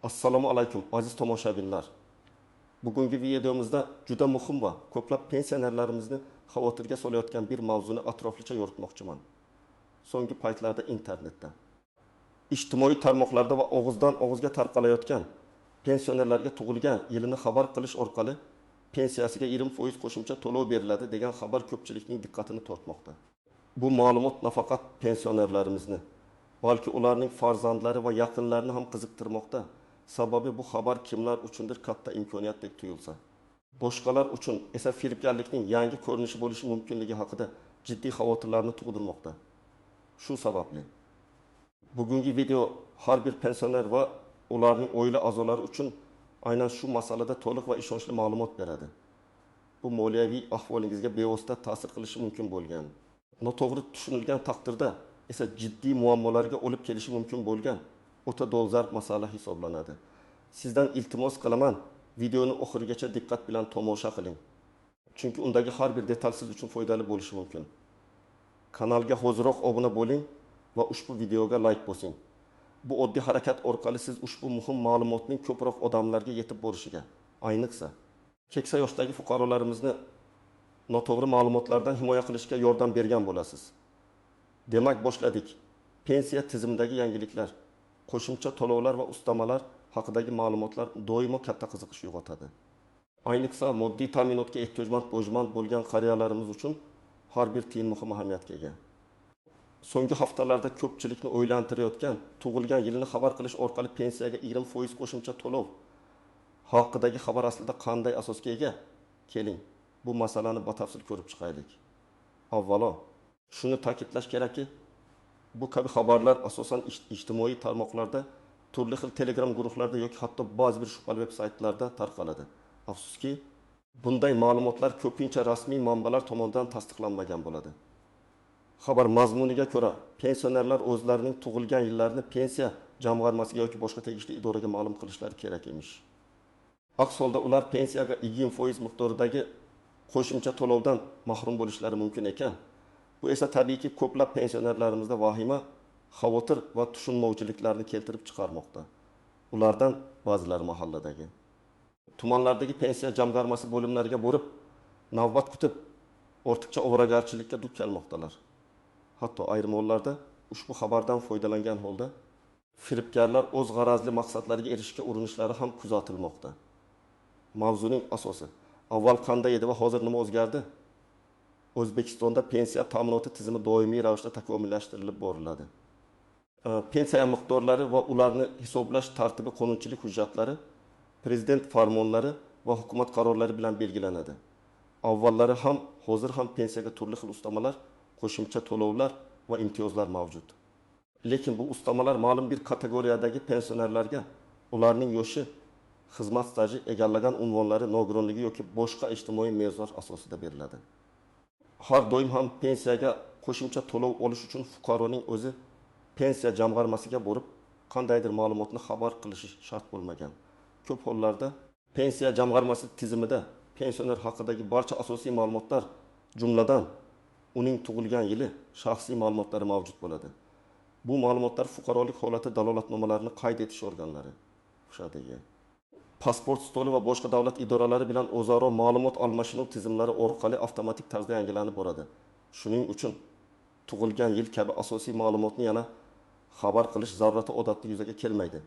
Assalomu alaykum aziz tomoshabinlar. Bugungi videomizda juda muhim va ko'plab pensionerlarimizni xavotirga solayotgan bir mavzuni atroflicha yoritmoqchiman. So'nggi paytlarda internetda, ijtimoiy tarmoqlarda va og'izdan og'izga tarqalayotgan pensionerlarga tug'ilgan yilini xabar qilish orqali pensiyasiga 20% qo'shimcha to'lov beriladi degan xabar ko'pchilikning diqqatini tortmoqda. Bu ma'lumot nafaqat pensionerlarimizni, balki ularning farzandlari va yaqinlarini ham qiziqtirmoqda. Sababi bu xabar kimlar uchundir katta imkoniyatdek tuyulsa, boshqalar uchun esa firibgarlikning yangi ko'rinishi bo'lishi mumkinligi haqida jiddiy xavotirlarni tug'dirmoqda. Shu sababli bugungi video har bir pensioner va ularning oila a'zolari uchun aynan shu masalada to'liq va ishonchli ma'lumot beradi. Bu moliyaviy ahvolingizga bevosita ta'sir qilishi mumkin bo'lgan, noto'g'ri tushunilgan taqdirda esa jiddiy muammolarga olib kelishi mumkin bo'lgan o'ta dolzarb masala hisoblanadi. Sizdan iltimos qilaman, videoni oxirigacha diqqat bilan tomosha qiling. Chunki undagi har bir detal siz uchun foydali bo'lishi mumkin. Kanalga hoziroq obuna bo'ling va ushbu videoga like bosing. Bu oddiy harakat orqali siz ushbu muhim ma'lumotning ko'proq odamlarga yetib borishiga, ayniqsa keksa yoshdagi fuqarolarimizni noto'g'ri ma'lumotlardan himoya qilishga yordam bergan bo'lasiz. Demak, boshladik. Pensiya tizimidagi yangiliklar, qo'shimcha to'lovlar va ustamalar haqidagi ma'lumotlar doimo katta qiziqish uyg'otadi. Ayniqsa moddiy ta'minotga ehtiyojmand bo'lgan qariyalarimiz uchun har bir tiyin muhim ahamiyatga ega. So'nggi haftalarda ko'pchilikni o'ylantirayotgan tug'ilgan yilini xabar qilish orqali pensiyaga 20% qo'shimcha to'lov haqidagi xabar aslida qanday asosga ega? Keling, bu masalani batafsil ko'rib chiqaylik. Avvalo, shuni ta'kidlash kerakki, bu kabi xabarlar asosan ijtimoiy tarmoqlarda, turli xil Telegram guruhlarda yoki hatto ba'zi bir shubhali veb-saytlarda tarqaladi. Afsuski, bunday ma'lumotlar ko'pincha rasmiy manbalar tomonidan tasdiqlanmagan bo'ladi. Xabar mazmuniga ko'ra, pensionerlar o'zlarining tug'ilgan yillarini pensiya jamg'armasiga yoki boshqa tegishli idoraga ma'lum qilishlari kerak emish. Aks holda ular pensiyaga 20% miqdoridagi qo'shimcha to'lovdan mahrum bo'lishlari mumkin ekan. Bu esa tabiiyki ko'plab pensionerlarimizda vahima, xavotir va tushunmovchiliklarni keltirib chiqarmoqda. Ulardan ba'zilari mahalladagi, tumanlardagi pensiya jamg'armasi bo'limlariga borib, navbat kutib, ortiqcha ovoragarchilikka duch kelmoqdalar. Hatto ayrim hollarda ushbu xabardan foydalangan holda firibgarlar o'z g'arazli maqsadlariga erishishga urinishlari ham kuzatilmoqda. Mavzuning asosi avval qanday edi va hozir nima o'zgardi? O'zbekistonda pensiya ta'minoti tizimi doimiy ravishda takomillashtirilib boriladi. Pensiya miqdorlari va ularni hisoblash tartibi qonunchilik hujjatlari, prezident farmonlari va hukumat qarorlari bilan belgilanadi. Avvallari ham, hozir ham pensiyaga turli xil ustamalar, qo'shimcha to'lovlar va imtiyozlar mavjud. Lekin bu ustamalar ma'lum bir kategoriyadagi pensionerlarga ularning yoshi, xizmat staji, egallagan unvonlari, nogironligi yoki boshqa ijtimoiy mezonlar asosida beriladi. Har doim ham pensiyaga qo'shimcha to'lov olish uchun fuqaroning o'zi pensiya jamg'armasiga borib, qandaydir ma'lumotni xabar qilishi shart bo'lmagan. Ko'p hollarda pensiya jamg'armasi tizimida pensioner haqidagi barcha asosiy ma'lumotlar, jumladan uning tug'ilgan yili, shaxsiy ma'lumotlari mavjud bo'ladi. Bu ma'lumotlar fuqarolik holati dalolatnomalarini qayd etish organlari, FSHDga, pasport stoli va boshqa davlat idoralari bilan o'zaro ma'lumot almashinuv tizimlari orqali avtomatik tarzda yangilanib boradi. Shuning uchun tug'ilgan yil kabi asosiy ma'lumotni yana xabar qilish zarurati odatda yuzaga kelmaydi.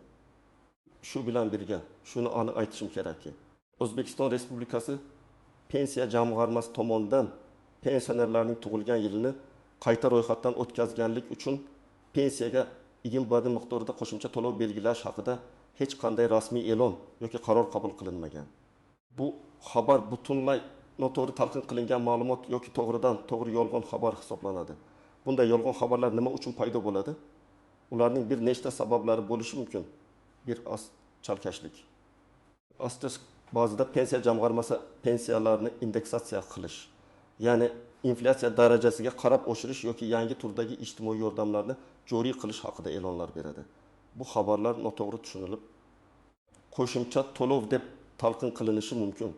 Shu bilan birga shuni aniq aytishim kerakki, O'zbekiston Respublikasi pensiya jamg'armasi tomonidan pensionerlarning tug'ilgan yilini qayta ro'yxatdan o'tkazganlik uchun pensiyaga 20% miqdorida qo'shimcha to'lov belgilash haqida hech qanday rasmiy e'lon yoki qaror qabul qilinmagan. Bu xabar butunlay noto'g'ri talqin qilingan ma'lumot yoki to'g'ridan to'g'ri yolg'on xabar hisoblanadi. Bunday yolg'on xabarlar nima uchun paydo bo'ladi? Ularning bir nechta sabablari bo'lishi mumkin. Bir chalkashlik. Ba'zida pensiya jamg'armasi pensiyalarni indeksatsiya qilish, ya'ni inflyatsiya darajasiga qarab oshirish yoki yangi turdagi ijtimoiy yordamlarni joriy qilish haqida e'lonlar beradi. Bu xabarlar noto'g'ri tushunilib, qo'shimcha to'lov deb talqin qilinishi mumkin.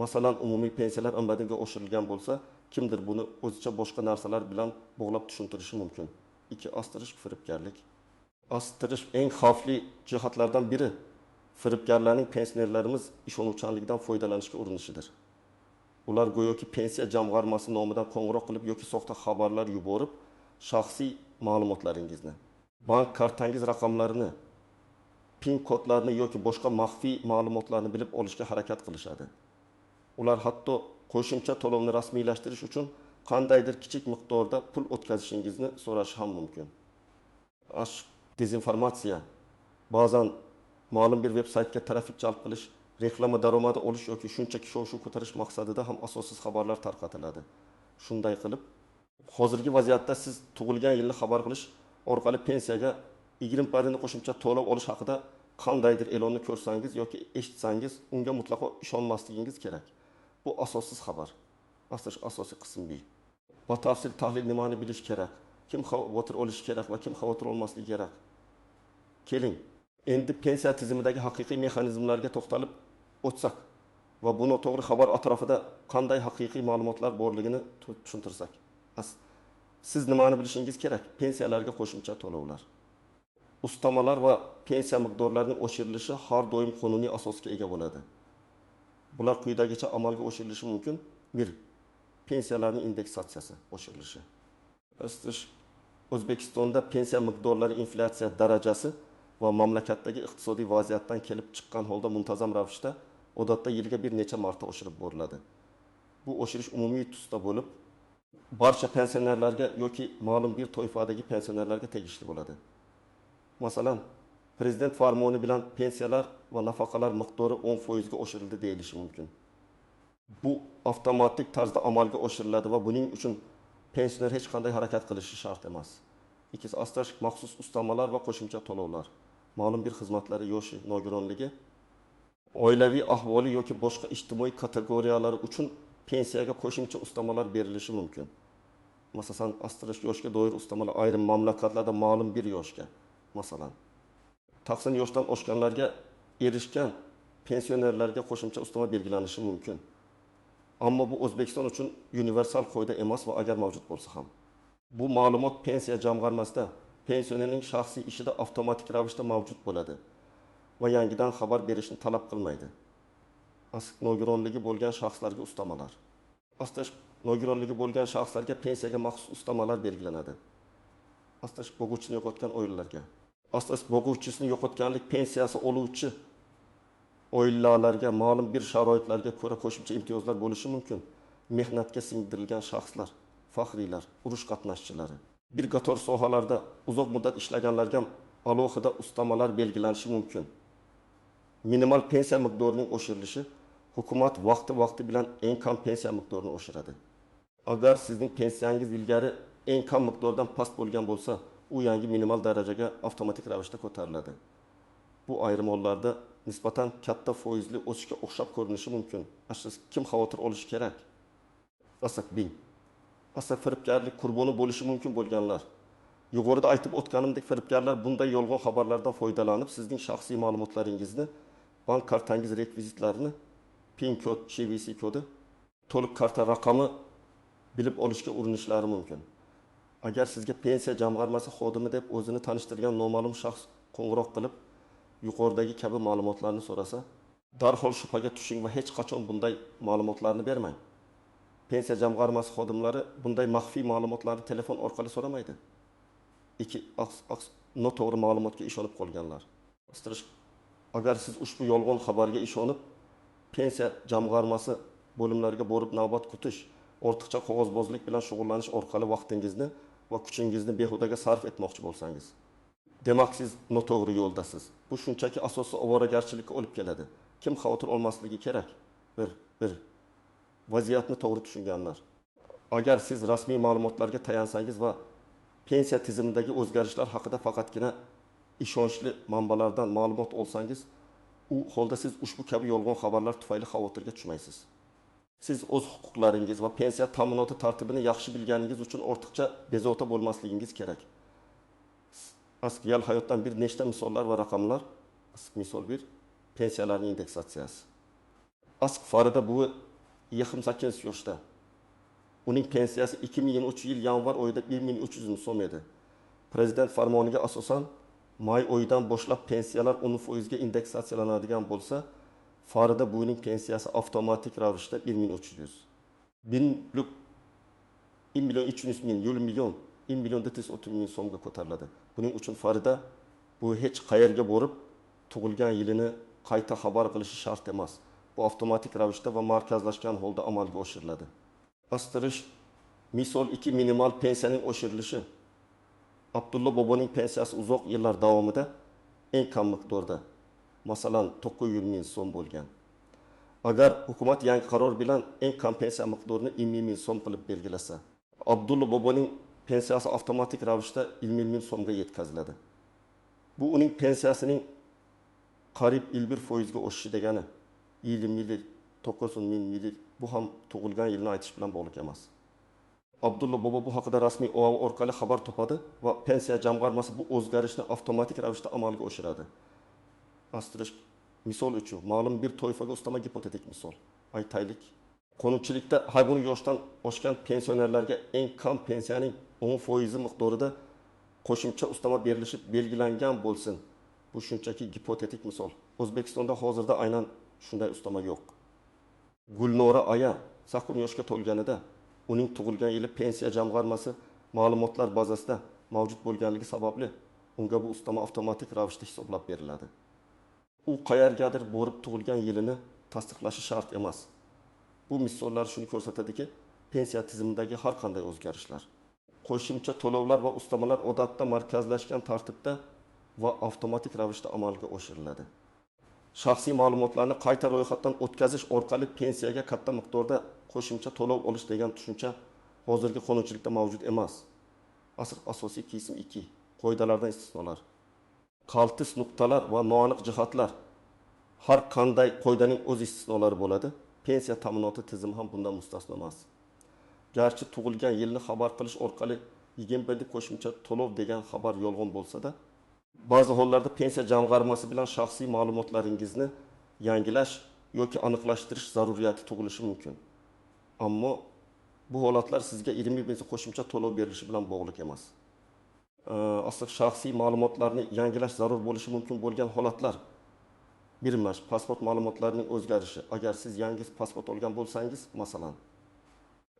Masalan, umumiy pensiyalar omadinga oshirilgan bo'lsa, kimdir buni o'zicha boshqa narsalar bilan bog'lab tushuntirishi mumkin. 2 firibgarlik. Astırış eng xavfli jihatlardan biri firibgarlarning pensionerlarimiz ishonuvchanlikdan foydalanishga urinishidir. Ular go'yoki pensiya jamg'armasi nomidan qo'ng'iroq qilib yoki soxta xabarlar yuborib, shaxsiy ma'lumotlaringizni, bank kartangiz raqamlarini, PIN kodlarini yoki boshqa maxfiy ma'lumotlarni bilib olishga harakat qilishadi. Ular hatto qo'shimcha to'lovni rasmiylashtirish uchun qandaydir kichik miqdorda pul o'tkazishingizni so'rashi ham mumkin. Dezinformatsiya, ba'zan ma'lum bir veb-saytga trafik jalb qilish, reklama daromadi olish yoki shunchaki shov-shuv ko'tarish maqsadida ham asossiz xabarlar tarqatiladi. Shunday qilib, hozirgi vaziyatda siz tug'ilgan yilni xabar qilish orqali pensiyaga 20 parini qo'shimcha to'lov olish haqida qandaydir e'lonni ko'rsangiz yoki eshitsangiz, unga mutlaqo ishonmasligingiz kerak. Bu asossiz xabar. Asosiy qism B. Batafsil tahlil nimani bilish kerak? Kim xavotir olish kerak va kim xavotir olmasligi kerak? Keling, endi pensiya tizimidagi haqiqiy mexanizmlarga to'xtalib o'tsak va buni to'g'ri xabar atrofida qanday haqiqiy ma'lumotlar borligini tushuntirsak. Siz nimani bilishingiz kerak? Pensiyalarga qo'shimcha to'lovlar. Ustamalar va pensiya miqdorlarining oshirilishi har doim qonuniy asosga ega bo'ladi. Bular quyidagicha amalga oshirilishi mumkin. 1. Pensiyalarning indeksatsiyasi oshirilishi. O'zbekistonda pensiya miqdorlari inflyatsiya darajasi va mamlakatdagi iqtisodiy vaziyatdan kelib chiqqan holda muntazam ravishda odatda yilga bir necha marta oshirib boriladi. Bu oshirish umumiy tusda bo'lib, barcha pensionerlarga yoki ma'lum bir toifadagi pensionerlarga tegishli bo'ladi. Masalan, prezident farmoni bilan pensiyalar va nafaqalar miqdori 10% ga oshirildi deyilishi mumkin. Bu avtomatik tarzda amalga oshiriladi va buning uchun pensioner hech qanday harakat qilishi shart emas. Ikkinchisi, maxsus ustamalar va qo'shimcha to'lovlar. Ma'lum bir xizmatlari yoshi, nogironligi, oilaviy ahvoli yoki boshqa ijtimoiy kategoriyalari uchun pensiyaga qo'shimcha ustamalar berilishi mumkin. Masalan, yoshga doir ustamalar ayrim mamlakatlarda ma'lum bir yoshga, masalan, taqsin yoshdan oshganlarga erishgan pensionerlarga qo'shimcha ustama belgilanishi mumkin. Ammo bu O'zbekiston uchun universal qoida emas va agar mavjud bo'lsa ham, bu ma'lumot pensiya jamg'armasida pensionerning shaxsiy ishida avtomatik ravishda mavjud bo'ladi va yangidan xabar berishni talab qilmaydi. Nogironligi bo'lgan shaxslarga ustamalar. Nogironligi bo'lgan shaxslarga pensiyaga maxsus ustamalar belgilanadi. Boquvchini yo'qotgan oilalarga. Boquvchisini yo'qotganlik pensiyasi oluvchi oilalarga ma'lum bir sharoitlarga ko'ra qo'shimcha imtiyozlar bo'lishi mumkin. Mehnatga singdirilgan shaxslar, faxriylar, urush qatnashchilari, bir qator sohalarda uzoq muddat ishlaganlarga alohida ustamalar belgilanishi mumkin. Minimal pensiya miqdorining oshirilishi hukumat vaqti bilan eng kam pensiya miqdorini oshiradi. Agar sizning pensiyangiz ilgari eng kam miqdordan past bo'lgan bo'lsa, u yangi minimal darajaga avtomatik ravishda ko'tariladi. Bu ayrim hollarda nisbatan katta foizli o'sishga o'xshab ko'rinishi mumkin. Kim xavotir olishi kerak? Firibgarlik qurboni bo'lishi mumkin bo'lganlar. Yuqorida aytib o'tganimdek, firibgarlar bunday yolg'on xabarlardan foydalanib, sizning shaxsiy ma'lumotlaringizni, bank kartangiz rekvizitlarini, PIN kod, CVC kodi, to'liq karta raqami bilib olishga urinishlari mumkin. Agar sizga pensiya jamg'armasi xodimi deb o'zini tanishtirgan noma'lum shaxs qo'ng'iroq qilib, yuqoridagi kabi ma'lumotlarni so'rasa, darhol shubhaga tushing va hech qachon bunday ma'lumotlarni bermang. Pensiya jamg'armasi xodimlari bunday maxfiy ma'lumotlarni telefon orqali so'ramaydi. Noto'g'ri ma'lumotga ishonib qolganlar. Agar siz ushbu yolg'on xabarga ishonib, pensiya jamg'armasi bo'limlariga borib navbat kutish, ortiqcha qog'ozbozlik bilan shug'ullanish orqali vaqtingizni va kuchingizni behudaga sarf etmoqchi bo'lsangiz, demak siz noto'g'ri yo'ldasiz. Bu shunchaki asosiy ovoragarchilikka olib keladi. Kim xavotir olmasligi kerak? 1. Vaziyatni to'g'ri tushunganlar. Agar siz rasmiy ma'lumotlarga tayansangiz va pensiya tizimidagi o'zgarishlar haqida faqatgina ishonchli manbalardan ma'lumot olsangiz, u holda siz ushbu kabi yolg'on xabarlar tufayli xavotirga tushmaysiz. Siz o'z huquqlaringiz va pensiya ta'minoti tartibini yaxshi bilganingiz uchun ortiqcha bezovta bo'lmasligingiz kerak. Real hayotdan bir nechta misollar va raqamlar. Misol 1, pensiyalarning indeksatsiyasi. Farida buvi 28 yoshda. Uning pensiyasi 2023 yil yanvar oyida 1300 so'm edi. Prezident farmoniga asosan may oyidan boshlab pensiyalar 10% ga indeksatsiyalanadigan bo'lsa, Farida buning pensiyasi avtomatik ravishda 1300. 1 milyon 300 ming, 1 milyon 1 milyon 430 ming so'mga ko'tariladi. Buning uchun Farida bu hech qayerga borib tug'ilgan yilini qayta xabar qilishi shart emas. Bu avtomatik ravishda va markazlashgan holda amalga oshiriladi. Astirish misol 2 minimal pensiyaning oshirilishi. Abdulla boboning pensiyasi uzoq yillar davomida eng kam miqdorda, masalan 900 ming so'm bo'lgan. Agar hukumat yangi qaror bilan eng kam pensiya miqdorini 20 ming so'm qilib belgilasa, Abdulla boboning pensiyasi avtomatik ravishda 20 ming so'mga yetkaziladi. Bu uning pensiyasining qariyb 11% ga oshishi degani. 20 ming, 900 ming, bu ham tug'ilgan yilni aytish bilan bog'liq emas. Abdulla bobo bu haqida rasmiy OAV orqali xabar topadi va pensiya jamg'armasi bu o'zgarishni avtomatik ravishda amalga oshiradi. Astirish misol uchun ma'lum bir toifaga ustama gipotetik misol aytaylik. Qonunchilikda hayvoniy yoshdan oshgan pensionerlarga eng kam pensiyaning 10% miqdorida qo'shimcha ustama berilishi belgilangan bo'lsin. Bu shunchaki gipotetik misol. O'zbekistonda hozirda aynan shunday ustama yo'q. Gulnora aya 90 yoshga to'lganida uning tug'ilgan yili pensiya jamg'armasi ma'lumotlar bazasida mavjud bo'lganligi sababli unga bu ustama avtomatik ravishda hisoblab beriladi. U qayergadir borib tug'ilgan yilini tasdiqlashi shart emas. Bu misollar shuni ko'rsatadiki, pensiya tizimidagi har qanday o'zgarishlar, qo'shimcha to'lovlar va ustamalar odatda markazlashgan tartibda va avtomatik ravishda amalga oshiriladi. Shaxsiy ma'lumotlarni qayta ro'yxatdan o'tkazish orqali pensiyaga katta miqdorda qo'shimcha to'lov olish degan tushuncha hozirgi qonunchilikda mavjud emas. Asosiy qism 2. Qoidalardan istisnolar. Qaltis nuqtalar va noaniq jihatlar. Har qanday qoidaning o'z istisnolari bo'ladi. Pensiya ta'minoti tizimi ham bundan mustasno emas. Garchi tug'ilgan yilni xabar qilish orqali 20 qo'shimcha to'lov degan xabar yolg'on bo'lsa-da, ba'zi hollarda pensiya jamg'armasi bilan shaxsiy ma'lumotlaringizni yangilash yoki aniqlashtirish zaruriyati tug'ilishi mumkin. Ammo bu holatlar sizga 20 qo'shimcha to'lov berilishi bilan bog'liq emas. Asl shaxsiy ma'lumotlarni yangilash zarur bo'lishi mumkin bo'lgan holatlar. Birmash pasport ma'lumotlarining o'zgarishi. Agar siz yangi pasport olgan bo'lsangiz, masalan,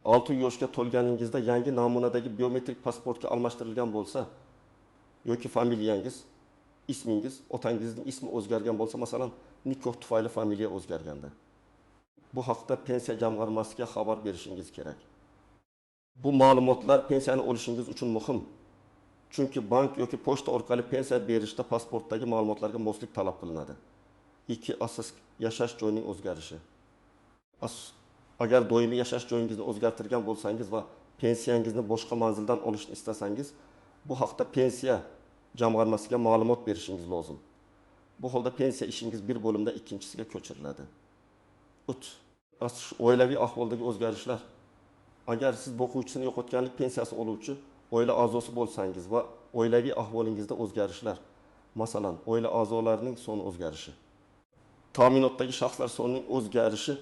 6 yoshga to'lganingizda yangi namunadagi biometrik pasportga almashtirilgan bo'lsa, yoki familiyangiz, ismingiz, otangizning ismi o'zgargan bo'lsa, masalan, nikoh tufayli familiya o'zgarganda, bu haqda pensiya jamg'armasiga xabar berishingiz kerak. Bu ma'lumotlar pensiyani olishingiz uchun muhim. Chunki bank yoki pochta orqali pensiya berishda pasportdagi ma'lumotlarga moslik talab qilinadi. 2. Asos yashash joyining o'zgarishi. Agar doimiy yashash joyingizni o'zgartirgan bo'lsangiz va pensiyangizni boshqa manzildan olishni istasangiz, bu haqda pensiya jamg'armasiga ma'lumot berishingiz lozim. Bu holda pensiya ishingiz bir bo'limda ikkinchisiga ko'chiriladi. 3. Oilaviy ahvoldagi o'zgarishlar. Agar siz boquvchisini yo'qotganlik pensiyasi oluvchi oila a'zosi bo'lsangiz va oilaviy ahvolingizda o'zgarishlar, masalan, oila a'zolarining soni o'zgarishi, ta'minotdagi shaxslar sonining o'zgarishi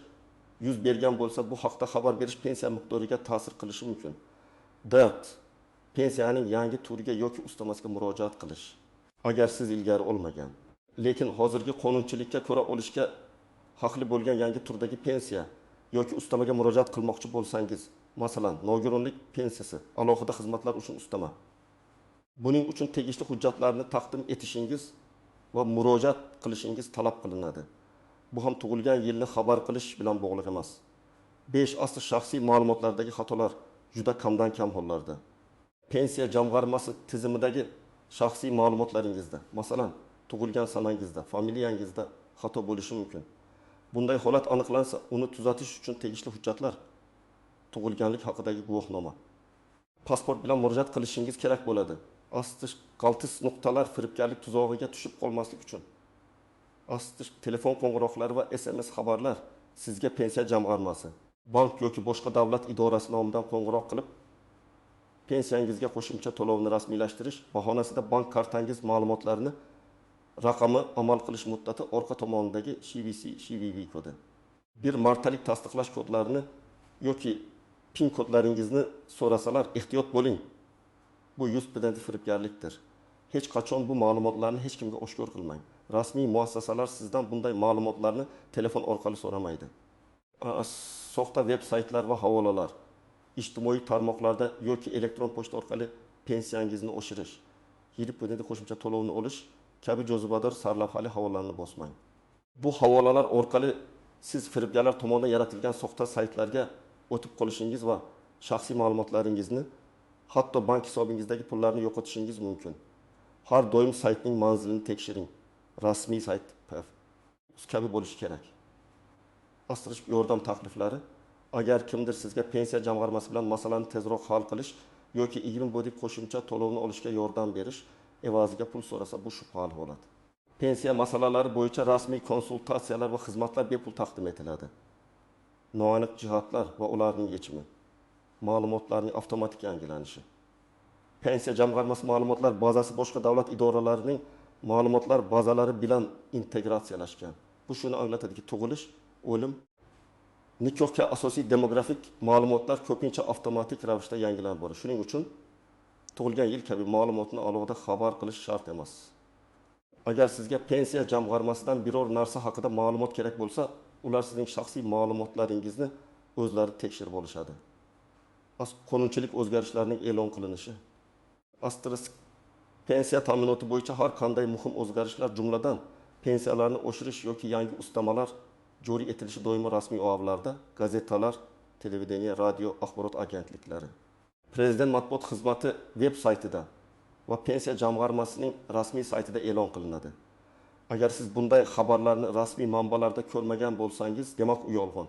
yuz bergan bo'lsa, bu haqda xabar berish pensiya miqdoriga ta'sir qilishi mumkin. 4. Pensiyaning yangi turiga yoki ustamasiga murojaat qilish. Agar siz ilgari olmagan, lekin hozirgi qonunchilikka ko'ra olishga haqli bo'lgan yangi turdagi pensiya yoki ustamaga murojaat qilmoqchi bo'lsangiz, masalan, nogironlik pensiyasi, alohida xizmatlar uchun ustama. Buning uchun tegishli hujjatlarni taqdim etishingiz va murojaat qilishingiz talab qilinadi. Bu ham tug'ilgan yilni xabar qilish bilan bog'liq emas. 5. Asl shaxsiy ma'lumotlardagi xatolar juda kamdan kam hollarda. Pensiya jamg'armasi tizimidagi shaxsiy ma'lumotlaringizda, masalan, tug'ilgan sanangizda, familiyangizda xato bo'lishi mumkin. Bunday holat aniqlansa, uni tuzatish uchun tegishli hujjatlar, tug'ilganlik haqidagi guvohnoma, pasport bilan murojaat qilishingiz kerak bo'ladi. Qaltis nuqtalar firibgarlik tuzog'iga tushib qolmaslik uchun. Telefon qo'ng'iroqlari va SMS xabarlar sizga pensiya jamg'armasi, bank yoki boshqa davlat idorasi nomidan qo'ng'iroq qilib, pensiyangizga qo'shimcha to'lovni rasmiylashtirish bahonasida bank kartangiz ma'lumotlarini, raqami, amal qilish muddati, orqa tomonidagi CVV kodi, bir martalik tasdiqlash kodlarini yoki PIN kodlaringizni so'rasalar, ehtiyot bo'ling. Bu 100% firibgarlikdir. hech qachon bu ma'lumotlarni hech kimga oshkor qilmang. Rasmiy muassasalar sizdan bunday ma'lumotlarni telefon orqali so'ramaydi. Soxta veb-saytlar va havolalar, ijtimoiy tarmoqlarda yoki elektron pochta orqali pensiyangizni oshirish, yillik bunday qo'shimcha to'lovni olish kabi jozibador sarlavhali havolarni bosmang. Bu havolalar orqali siz firibgarlar tomonidan yaratilgan soxta saytlarga o'tib qolishingiz va shaxsiy ma'lumotlaringizni, hatto bank hisobingizdagi pullarni yo'qotishingiz mumkin. Har doim saytning manzilini tekshiring. Rasmiy sayt kabi bo'lishi kerak. Asrish yordam takliflari: agar kimdir sizga pensiya jamg'armasi bilan masalani tezroq hal qilish yoki 20 bodik qo'shimcha to'lovni olishga yordam berish evaziga pul so'rasa, bu shubhali holat. Pensiya masalalari bo'yicha rasmiy konsultatsiyalar va xizmatlar bepul taqdim etiladi. Noaniq jihatlar va ularning yechimi. Ma'lumotlarning avtomatik yangilanishi. Pensiya jamg'armasi ma'lumotlar bazasi boshqa davlat idoralarining ma'lumotlar bazalari bilan integratsiyalashgan. Bu shuni anglatadiki, tug'ilish, o'lim, nikohga asosiy demografik ma'lumotlar ko'pincha avtomatik ravishda yangilanib boradi. Shuning uchun tug'ilgan yil kabi ma'lumotni alohida xabar qilish shart emas. Agar sizga pensiya jamg'armasidan biror narsa haqida ma'lumot kerak bo'lsa, ular sizning shaxsiy ma'lumotlaringizni o'zlari tekshirib olishadi. Qonunchilik o'zgarishlarining e'lon qilinishi. Pensiya ta'minoti bo'yicha har qanday muhim o'zgarishlar, jumladan pensiyalarni oshirish yoki yangi ustamalar joriy etilishi doimo rasmiy o'g'avlarda, gazetalar, televideniya, radio, axborot agentliklari, Prezident matbuot xizmati veb-saytida va pensiya jamg'armasining rasmiy saytida e'lon qilinadi. Agar siz bunday xabarlarni rasmiy manbalarda ko'rmagan bo'lsangiz, demak u yolg'on.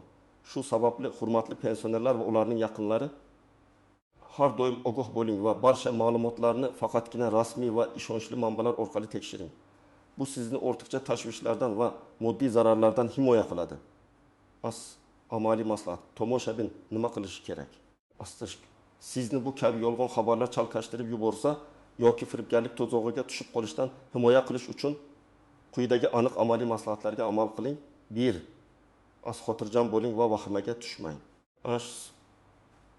Shu sababli hurmatli pensionerlar va ularning yaqinlari, har doim ogoh bo'ling va barcha ma'lumotlarni faqatgina rasmiy va ishonchli manbalar orqali tekshiring. Bu sizni ortiqcha tashvishlardan va moddiy zararlardan himoya qiladi. Amaliy maslahat: tomoshabin nima qilishi kerak? Sizni bu kabi yolg'on xabarlar chalkashtirib yuborsa yoki firibgarlik tuzog'iga tushib qolishdan himoya qilish uchun quyidagi aniq amaliy maslahatlarga amal qiling. 1. Xotirjam bo'ling va vahimaga tushmang.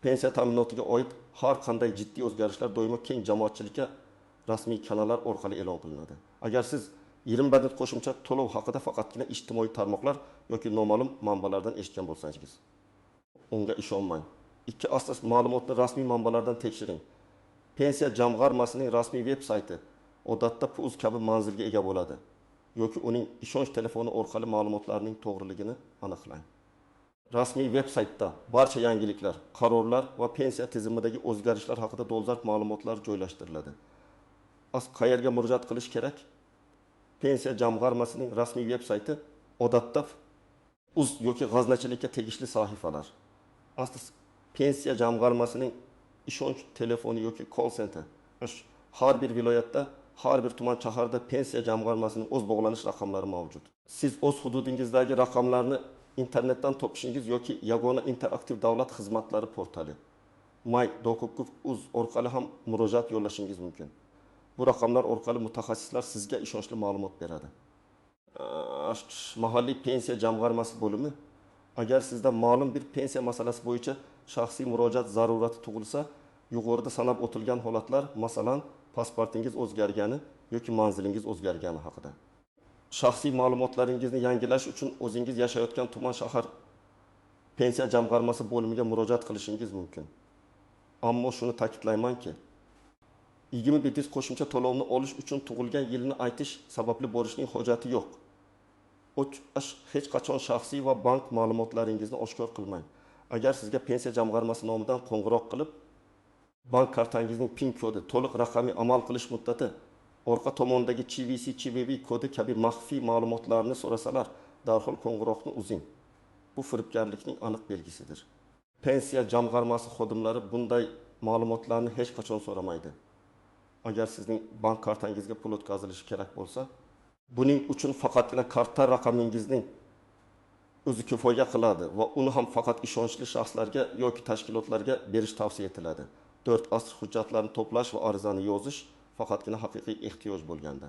Pensiya ta'minotiga oid har qanday jiddiy o'zgarishlar doimo keng jamoatchilikka rasmiy kanallar orqali e'lon qilinadi. Agar siz 20 bandit qo'shimcha to'lov haqida faqatgina ijtimoiy tarmoqlar yoki noma'lum manbalardan eshitgan bo'lsangiz, unga ishonmang. 2. Asosiy ma'lumotni rasmiy manbalardan tekshiring. Pensiya jamg'armasining rasmiy veb-sayti odatda PUZ kabi manzilga ega bo'ladi yoki uning ishonch telefoni orqali ma'lumotlarning to'g'riligini aniqlang. Rasmiy veb-saytda barcha yangiliklar, qarorlar va pensiya tizimidagi o'zgarishlar haqida dolzarb ma'lumotlar joylashtiriladi. Qayerga murojaat qilish kerak? Pensiya jamg'armasining rasmiy veb-sayti odatda uz yoki g'aznachilikka tegishli sahifalar. Pensiya jamg'armasining ishonch telefoni yoki call center. Har bir viloyatda, har bir tuman shaharda pensiya jamg'armasining o'z bog'lanish raqamlari mavjud. Siz o'z hududingizdagi raqamlarni internetdan topishingiz yoki yagona interaktiv davlat xizmatlari portali my.gov.uz orqali ham murojaat yo'llashingiz mumkin. Bu raqamlar orqali mutaxassislar sizga ishonchli ma'lumot beradi. Mahalliy pensiya jamg'armasi bo'limi: agar sizda ma'lum bir pensiya masalasi bo'yicha shaxsiy murojaat zarurati tug'ilsa, yuqorida sanab o'tilgan holatlar, masalan, pasportingiz o'zgargani yoki manzilingiz o'zgargani haqida. Shaxsiy ma'lumotlaringizni yangilash uchun o'zingiz yashayotgan tuman shahar pensiya jamg'armasi bo'limiga murojaat qilishingiz mumkin. Ammo shuni ta'kidlaymanki, 20 bitis qo'shimcha to'lovni olish uchun tug'ilgan yilni aytish sababli borishning hojati yo'q. Hech qachon shaxsiy va bank ma'lumotlaringizni oshkor qilmang. Agar sizga pensiya jamg'armasi nomidan qo'ng'iroq qilib, bank kartangizning PIN kodi, to'liq raqamiy amal qilish muddati, orqa tomondagi CVC, CVV kodi kabi maxfiy ma'lumotlarni so'rasalar, darhol qo'ng'iroqni uzing. Bu firibgarlikning aniq belgisidir. Pensiya jamg'armasi xodimlari bunday ma'lumotlarni hech qachon so'ramaydi. Agar sizning bank kartangizga pul o'tkazilishi kerak bo'lsa, buning uchun faqatgina karta raqamingizning o'zi kifoya qiladi va uni ham faqat ishonchli shaxslarga yoki tashkilotlarga berish tavsiya etiladi. 4. Asl hujjatlarni to'plash va arizani yozish faqatgina haqiqiy ehtiyoj bo'lganda.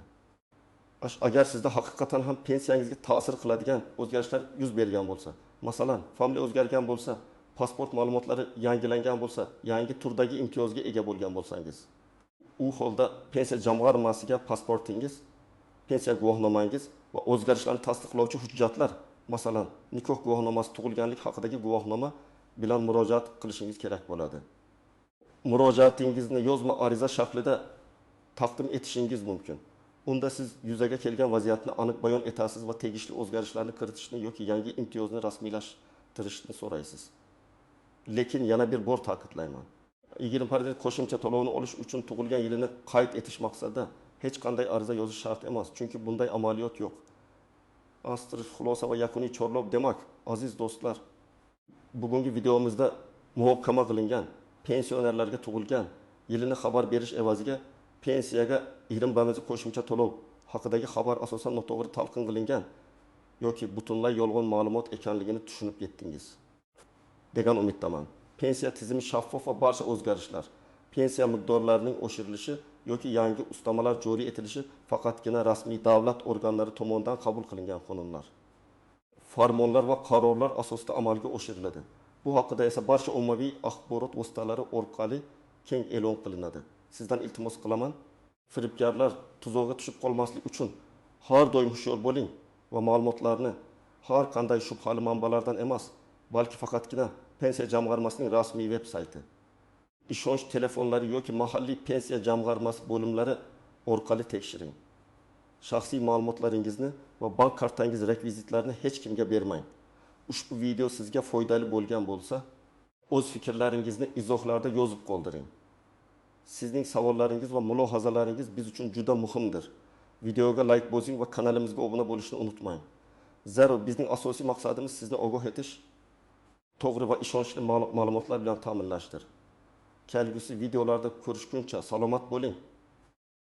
Agar sizda haqiqatan ham pensiyangizga ta'sir qiladigan o'zgarishlar yuz bergan bo'lsa, masalan, familiya o'zgargan bo'lsa, pasport ma'lumotlari yangilangan bo'lsa, yangi turdagi imtiyozga ega bo'lgan bo'lsangiz, u holda pensiya jamg'armasiga pasportingiz, pensiya guvohnomangiz va o'zgarishlarni tasdiqlovchi hujjatlar, masalan, nikoh guvohnomasi, tug'ilganlik haqidagi guvohnoma bilan murojaat qilishingiz kerak bo'ladi. Murojaatingizni yozma ariza shaklida taqdim etishingiz mumkin. Unda siz yuzaga kelgan vaziyatni aniq bayon etasiz va tegishli o'zgarishlarni kiritishni yoki yangi imtiyozni rasmiylashtirishni so'raysiz. Lekin yana bir bor ta'kidlayman. 20% qo'shimcha to'lovni olish uchun tug'ilgan yilini qayd etish maqsadida hech qanday ariza yozish shart emas, chunki bunday amaliyot yo'q. Astir xulosa va yakuniy chorlov demak, aziz do'stlar, bugungi videomizda muhokama qilingan pensionerlarga tug'ilgan yilini xabar berish evaziga pensiyaga 20% qo'shimcha to'lov haqidagi xabar asosan noto'g'ri talqin qilingan yoki butunlay yolg'on ma'lumot ekanligini tushunib yetdingiz degan umiddaman. Pensiya tizimi shaffof va barcha o'zgarishlar, pensiya miqdorlarining oshirilishi yoki yangi ustamalar joriy etilishi faqatgina rasmiy davlat organlari tomonidan qabul qilingan qonunlar, farmonlar va qarorlar asosida amalga oshiriladi. Bu haqida esa barcha ommaviy axborot vositalari orqali keng e'lon qilinadi. Sizdan iltimos qilaman, firibgarlar tuzog'iga tushib qolmaslik uchun har doim hushyor bo'ling va ma'lumotlarni har qanday shubhali manbalardan emas, balki faqatgina pensiya jamg'armasining rasmiy veb-sayti, ishonch telefonlari yoki mahalliy pensiya jamg'armasi bo'limlari orqali tekshiring. Shaxsiy ma'lumotlaringizni va bank kartangiz rekvizitlarini hech kimga bermang. Ushbu video sizga foydali bo'lgan bo'lsa, o'z fikrlaringizni izohlarda yozib qoldiring. Sizning savollaringiz va mulohazalaringiz biz uchun juda muhimdir. Videoga like bosing va kanalimizga obuna bo'lishni unutmang. Zero bizning asosiy maqsadimiz sizni ogoh etish, to'g'ri va ishonchli ma'lumotlar bilan ta'minlashdir. Kelgusi videolarda ko'rishguncha salomat bo'ling.